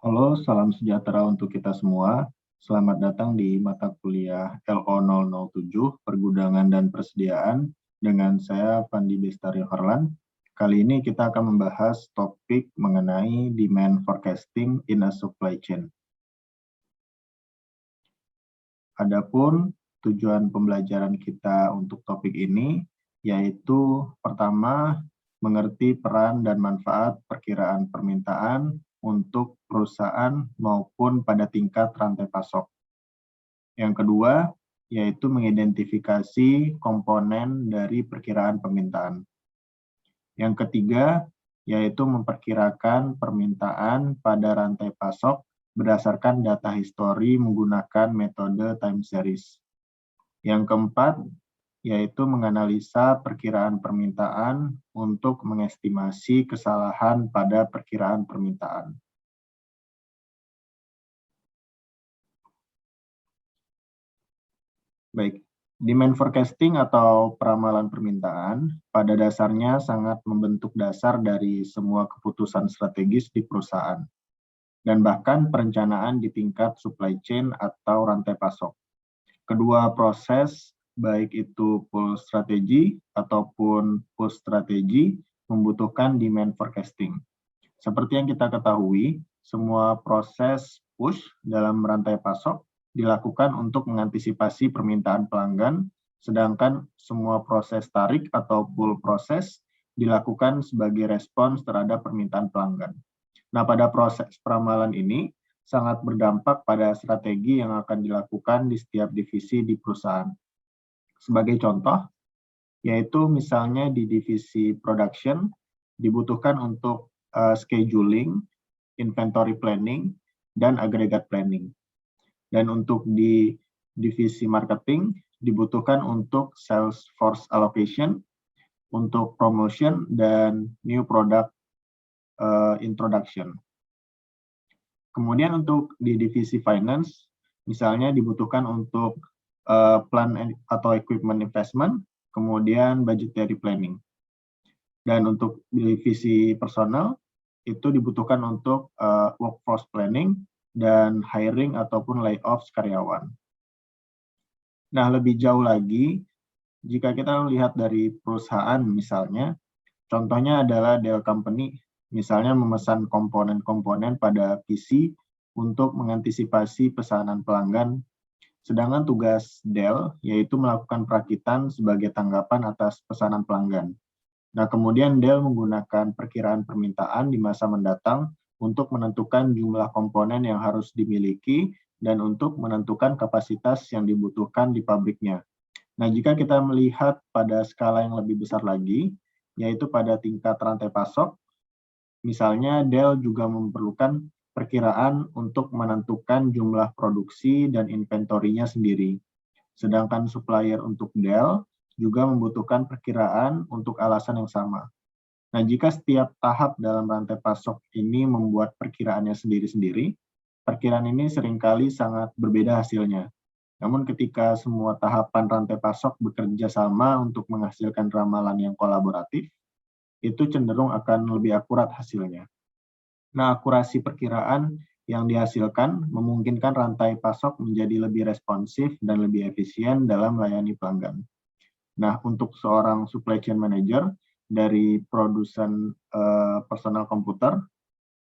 Halo, salam sejahtera untuk kita semua. Selamat datang di mata kuliah LO007, Pergudangan dan Persediaan, dengan saya Fandi Bestari Harlan. Kali ini kita akan membahas topik mengenai demand forecasting in a supply chain. Adapun tujuan pembelajaran kita untuk topik ini, yaitu pertama, mengerti peran dan manfaat perkiraan permintaan untuk perusahaan maupun pada tingkat rantai pasok. Yang kedua, yaitu mengidentifikasi komponen dari perkiraan permintaan. Yang ketiga, yaitu memperkirakan permintaan pada rantai pasok berdasarkan data histori menggunakan metode time series. Yang keempat, yaitu menganalisa perkiraan permintaan untuk mengestimasi kesalahan pada perkiraan permintaan. Baik, demand forecasting atau peramalan permintaan pada dasarnya sangat membentuk dasar dari semua keputusan strategis di perusahaan, dan bahkan perencanaan di tingkat supply chain atau rantai pasok. Kedua proses, baik itu pull strategi ataupun push strategi, membutuhkan demand forecasting. Seperti yang kita ketahui, semua proses push dalam rantai pasok dilakukan untuk mengantisipasi permintaan pelanggan, sedangkan semua proses tarik atau pull proses dilakukan sebagai respons terhadap permintaan pelanggan. Nah, pada proses peramalan ini sangat berdampak pada strategi yang akan dilakukan di setiap divisi di perusahaan. Sebagai contoh, yaitu misalnya di divisi production, dibutuhkan untuk scheduling, inventory planning, dan aggregate planning. Dan untuk di divisi marketing, dibutuhkan untuk sales force allocation, untuk promotion, dan new product introduction. Kemudian untuk di divisi finance, misalnya dibutuhkan untuk plan atau equipment investment, kemudian budgetary planning. Dan untuk divisi personal, itu dibutuhkan untuk workforce planning dan hiring ataupun layoffs karyawan. Nah, lebih jauh lagi, jika kita melihat dari perusahaan misalnya, contohnya adalah Dell Company, misalnya memesan komponen-komponen pada PC untuk mengantisipasi pesanan pelanggan, sedangkan tugas Dell yaitu melakukan perakitan sebagai tanggapan atas pesanan pelanggan. Nah, kemudian Dell menggunakan perkiraan permintaan di masa mendatang untuk menentukan jumlah komponen yang harus dimiliki dan untuk menentukan kapasitas yang dibutuhkan di pabriknya. Nah, jika kita melihat pada skala yang lebih besar lagi, yaitu pada tingkat rantai pasok, misalnya Dell juga memerlukan perkiraan untuk menentukan jumlah produksi dan inventorinya sendiri. Sedangkan supplier untuk Dell juga membutuhkan perkiraan untuk alasan yang sama. Nah, jika setiap tahap dalam rantai pasok ini membuat perkiraannya sendiri-sendiri, perkiraan ini seringkali sangat berbeda hasilnya. Namun ketika semua tahapan rantai pasok bekerja sama untuk menghasilkan ramalan yang kolaboratif, itu cenderung akan lebih akurat hasilnya. Nah, akurasi perkiraan yang dihasilkan memungkinkan rantai pasok menjadi lebih responsif dan lebih efisien dalam melayani pelanggan. Nah, untuk seorang supply chain manager, dari produsen personal komputer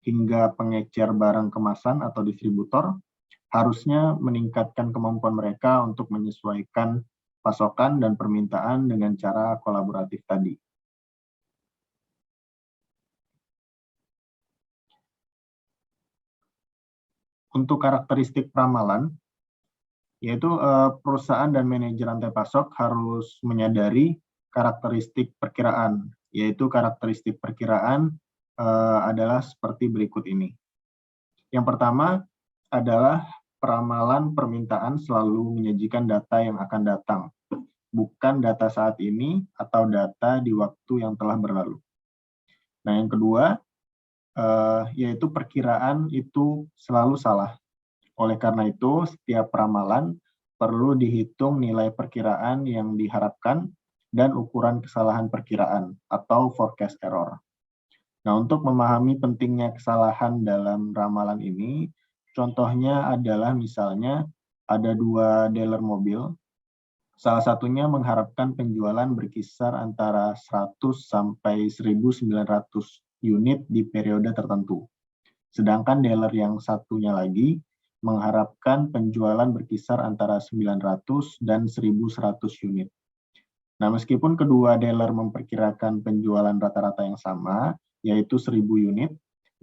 hingga pengecer barang kemasan atau distributor, harusnya meningkatkan kemampuan mereka untuk menyesuaikan pasokan dan permintaan dengan cara kolaboratif tadi. Untuk karakteristik peramalan, yaitu perusahaan dan manajer rantai pasok harus menyadari karakteristik perkiraan, yaitu karakteristik perkiraan adalah seperti berikut ini. Yang pertama adalah peramalan permintaan selalu menyajikan data yang akan datang, bukan data saat ini atau data di waktu yang telah berlalu. Nah, yang kedua, yaitu perkiraan itu selalu salah. Oleh karena itu, setiap peramalan perlu dihitung nilai perkiraan yang diharapkan dan ukuran kesalahan perkiraan atau forecast error. Nah, untuk memahami pentingnya kesalahan dalam ramalan ini, contohnya adalah misalnya ada 2 dealer mobil, salah satunya mengharapkan penjualan berkisar antara 100 sampai 1.900 unit di periode tertentu. Sedangkan dealer yang satunya lagi mengharapkan penjualan berkisar antara 900 dan 1.100 unit. Nah, meskipun kedua dealer memperkirakan penjualan rata-rata yang sama, yaitu 1.000 unit,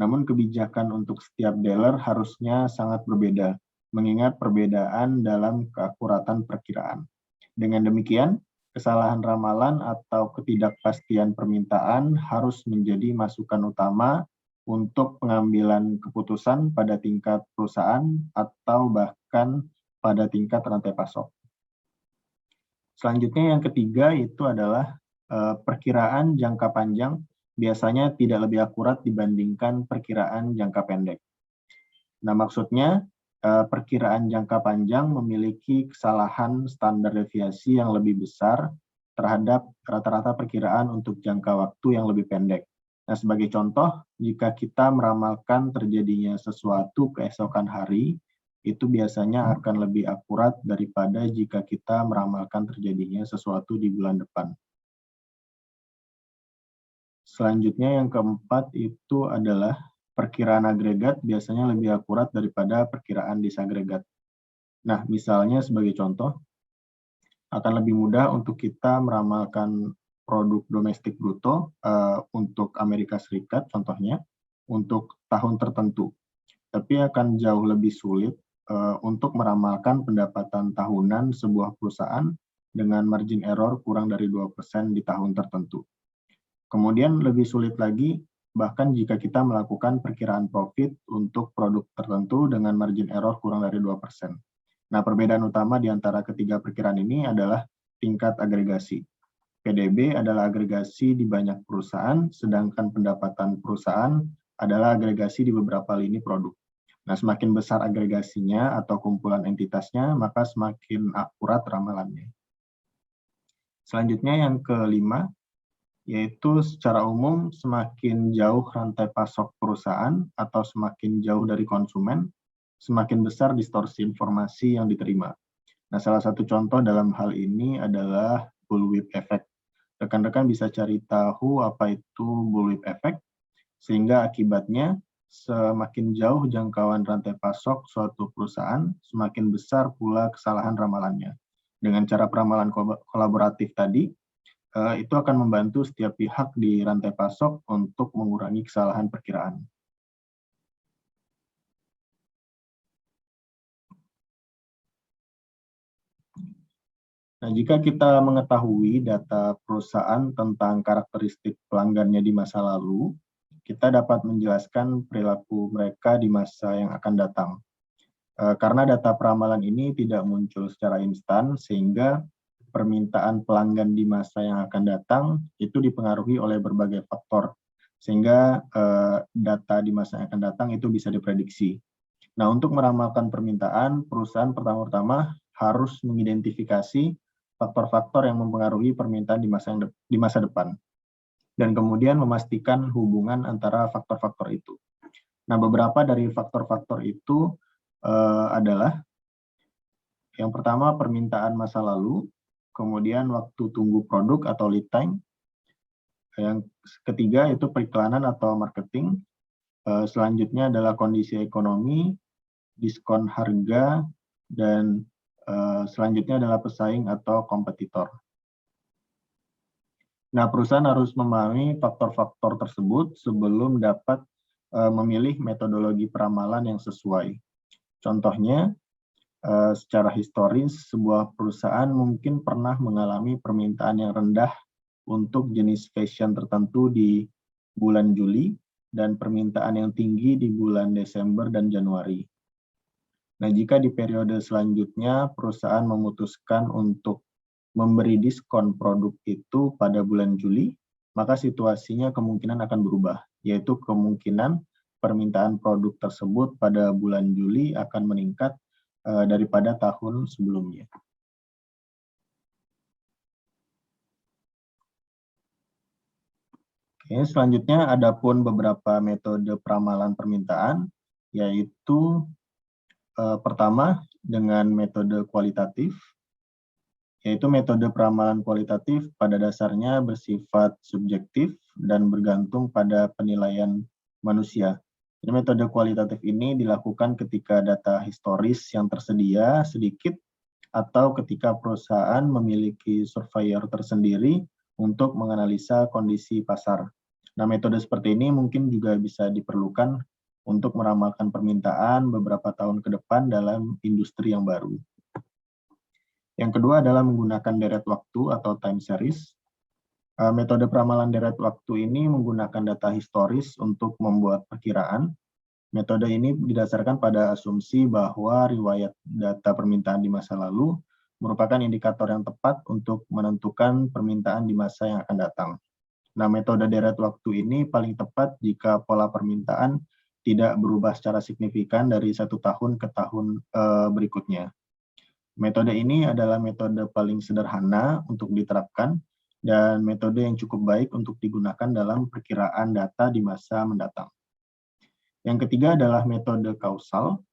namun kebijakan untuk setiap dealer harusnya sangat berbeda, mengingat perbedaan dalam keakuratan perkiraan. Dengan demikian, kesalahan ramalan atau ketidakpastian permintaan harus menjadi masukan utama untuk pengambilan keputusan pada tingkat perusahaan atau bahkan pada tingkat rantai pasok. Selanjutnya yang ketiga itu adalah perkiraan jangka panjang biasanya tidak lebih akurat dibandingkan perkiraan jangka pendek. Nah, maksudnya perkiraan jangka panjang memiliki kesalahan standar deviasi yang lebih besar terhadap rata-rata perkiraan untuk jangka waktu yang lebih pendek. Nah, sebagai contoh, jika kita meramalkan terjadinya sesuatu keesokan hari, itu biasanya akan lebih akurat daripada jika kita meramalkan terjadinya sesuatu di bulan depan. Selanjutnya yang keempat itu adalah perkiraan agregat biasanya lebih akurat daripada perkiraan disagregat. Nah, misalnya sebagai contoh, akan lebih mudah untuk kita meramalkan produk domestik bruto untuk Amerika Serikat contohnya untuk tahun tertentu. Tapi akan jauh lebih sulit untuk meramalkan pendapatan tahunan sebuah perusahaan dengan margin error kurang dari 2% di tahun tertentu. Kemudian lebih sulit lagi bahkan jika kita melakukan perkiraan profit untuk produk tertentu dengan margin error kurang dari 2%. Nah, perbedaan utama di antara ketiga perkiraan ini adalah tingkat agregasi. PDB adalah agregasi di banyak perusahaan, sedangkan pendapatan perusahaan adalah agregasi di beberapa lini produk. Nah, semakin besar agregasinya atau kumpulan entitasnya, maka semakin akurat ramalannya. Selanjutnya yang kelima, yaitu secara umum semakin jauh rantai pasok perusahaan atau semakin jauh dari konsumen, semakin besar distorsi informasi yang diterima. Nah, salah satu contoh dalam hal ini adalah bullwhip effect. Rekan-rekan bisa cari tahu apa itu bullwhip effect, sehingga akibatnya semakin jauh jangkauan rantai pasok suatu perusahaan, semakin besar pula kesalahan ramalannya. Dengan cara peramalan kolaboratif tadi, itu akan membantu setiap pihak di rantai pasok untuk mengurangi kesalahan perkiraan. Nah, jika kita mengetahui data perusahaan tentang karakteristik pelanggannya di masa lalu, kita dapat menjelaskan perilaku mereka di masa yang akan datang. Karena data peramalan ini tidak muncul secara instan, sehingga permintaan pelanggan di masa yang akan datang itu dipengaruhi oleh berbagai faktor, sehingga data di masa yang akan datang itu bisa diprediksi. Nah, untuk meramalkan permintaan, perusahaan pertama-tama harus mengidentifikasi faktor-faktor yang mempengaruhi permintaan di masa depan, dan kemudian memastikan hubungan antara faktor-faktor itu. Nah, beberapa dari faktor-faktor itu adalah yang pertama permintaan masa lalu, kemudian waktu tunggu produk atau lead time, yang ketiga itu periklanan atau marketing, selanjutnya adalah kondisi ekonomi, diskon harga, dan selanjutnya adalah pesaing atau kompetitor. Nah, perusahaan harus memahami faktor-faktor tersebut sebelum dapat memilih metodologi peramalan yang sesuai. Contohnya, secara historis, sebuah perusahaan mungkin pernah mengalami permintaan yang rendah untuk jenis fashion tertentu di bulan Juli dan permintaan yang tinggi di bulan Desember dan Januari. Nah, jika di periode selanjutnya perusahaan memutuskan untuk memberi diskon produk itu pada bulan Juli, maka situasinya kemungkinan akan berubah, yaitu kemungkinan permintaan produk tersebut pada bulan Juli akan meningkat daripada tahun sebelumnya. Oke, selanjutnya ada pun beberapa metode peramalan permintaan, yaitu pertama dengan metode kualitatif, yaitu metode peramalan kualitatif pada dasarnya bersifat subjektif dan bergantung pada penilaian manusia. Jadi metode kualitatif ini dilakukan ketika data historis yang tersedia sedikit atau ketika perusahaan memiliki surveyor tersendiri untuk menganalisa kondisi pasar. Nah, metode seperti ini mungkin juga bisa diperlukan untuk meramalkan permintaan beberapa tahun ke depan dalam industri yang baru. Yang kedua adalah menggunakan deret waktu atau time series. Metode peramalan deret waktu ini menggunakan data historis untuk membuat perkiraan. Metode ini didasarkan pada asumsi bahwa riwayat data permintaan di masa lalu merupakan indikator yang tepat untuk menentukan permintaan di masa yang akan datang. Nah, metode deret waktu ini paling tepat jika pola permintaan tidak berubah secara signifikan dari satu tahun ke tahun berikutnya. Metode ini adalah metode paling sederhana untuk diterapkan dan metode yang cukup baik untuk digunakan dalam perkiraan data di masa mendatang. Yang ketiga adalah metode kausal,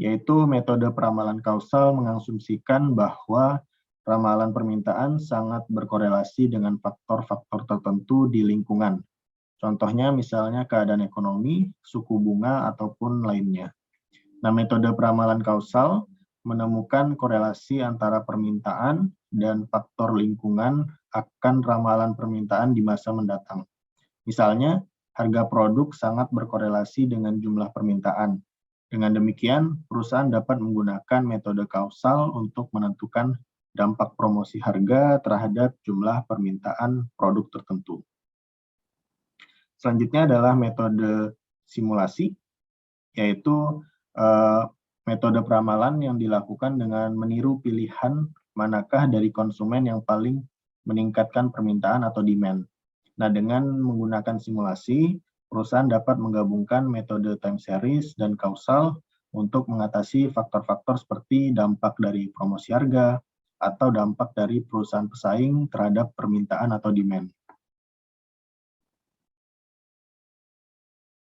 yaitu metode peramalan kausal mengasumsikan bahwa ramalan permintaan sangat berkorelasi dengan faktor-faktor tertentu di lingkungan. Contohnya misalnya keadaan ekonomi, suku bunga, ataupun lainnya. Nah, metode peramalan kausal menemukan korelasi antara permintaan dan faktor lingkungan akan ramalan permintaan di masa mendatang. Misalnya, harga produk sangat berkorelasi dengan jumlah permintaan. Dengan demikian, perusahaan dapat menggunakan metode kausal untuk menentukan dampak promosi harga terhadap jumlah permintaan produk tertentu. Selanjutnya adalah metode simulasi, yaitu metode peramalan yang dilakukan dengan meniru pilihan manakah dari konsumen yang paling meningkatkan permintaan atau demand. Nah, dengan menggunakan simulasi, perusahaan dapat menggabungkan metode time series dan kausal untuk mengatasi faktor-faktor seperti dampak dari promosi harga atau dampak dari perusahaan pesaing terhadap permintaan atau demand.